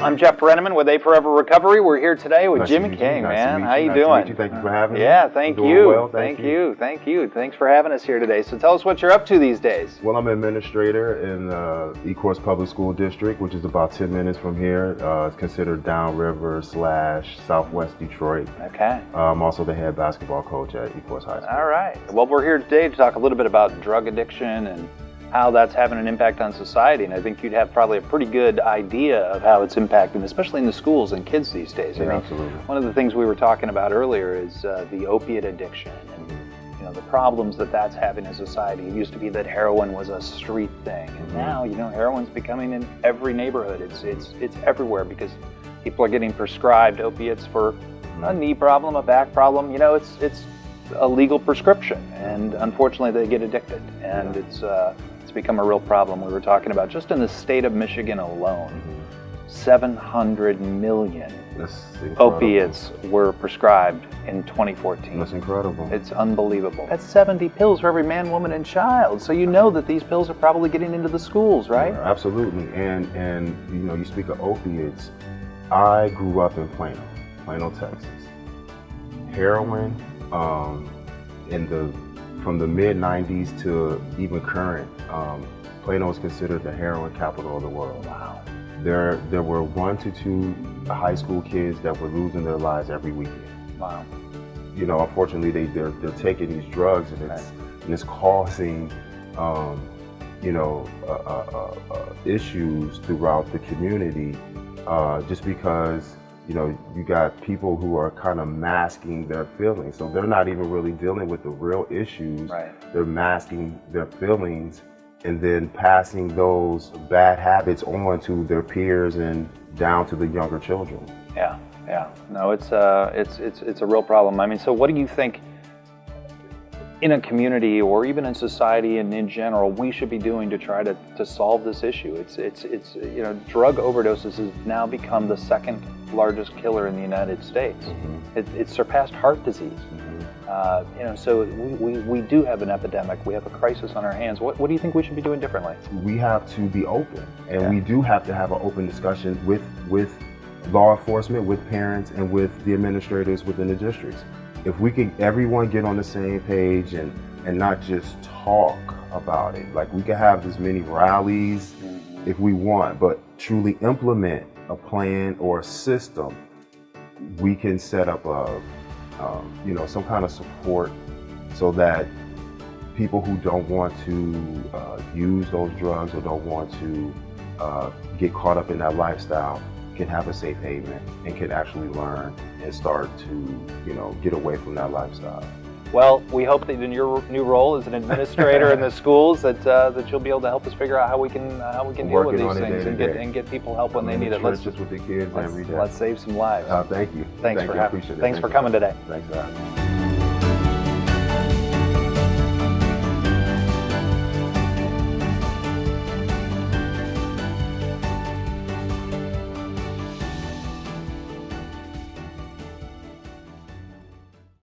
I'm Jeff Breneman with A Forever Recovery. We're here today with Jimmy King, man. How you doing? Thank you for having me. Yeah, thank you. Well, thank you. Thanks for having us here today. So tell us what you're up to these days. Well, I'm an administrator in the Ecorse Public School District, which is about 10 minutes from here. It's considered downriver / Southwest Detroit. Okay. I'm also the head basketball coach at Ecorse High School. All right. Well, we're here today to talk a little bit about drug addiction and how that's having an impact on society, and I think you'd have probably a pretty good idea of how it's impacting, especially in the schools and kids these days. Yeah, absolutely. One of the things we were talking about earlier is the opiate addiction, and the problems that that's having in society. It used to be that heroin was a street thing, and now heroin's becoming in every neighborhood. It's everywhere because people are getting prescribed opiates for a knee problem, a back problem. It's a legal prescription, and unfortunately they get addicted, and it's become a real problem. We were talking about just in the state of Michigan alone, 700 million opiates were prescribed in 2014. That's incredible. It's unbelievable. That's 70 pills for every man, woman, and child. So you know that these pills are probably getting into the schools, right? Yeah, absolutely. And you speak of opiates. I grew up in Plano, Texas. Heroin, from the mid-90s to even current, Plano is considered the heroin capital of the world. Wow. There were 1 to 2 high school kids that were losing their lives every weekend. Wow. Unfortunately, they're taking these drugs, and it's causing issues throughout the community, just because you got people who are kind of masking their feelings. So they're not even really dealing with the real issues. Right. They're masking their feelings and then passing those bad habits on to their peers and down to the younger children. Yeah. No, it's a real problem. I mean, so what do you think in a community or even in society and in general we should be doing to try to solve this issue? It's drug overdoses has now become the second largest killer in the United States. It's surpassed heart disease. So we do have an epidemic. We have a crisis on our hands. What do you think we should be doing differently? We have to be open, and we do have to have an open discussion with law enforcement, with parents, and with the administrators within the districts. If we could everyone get on the same page and not just talk about it, like we could have as many rallies if we want, but truly implement a plan or a system, we can set up some kind of support so that people who don't want to use those drugs or don't want to get caught up in that lifestyle can have a safe haven and can actually learn and start to get away from that lifestyle. Well, we hope that in your new role as an administrator in the schools that you'll be able to help us figure out how we can deal with these things and get people help when they need it. Let's just with the kids every day. Let's save some lives. Thank you. Thanks for coming today. Thanks for having me.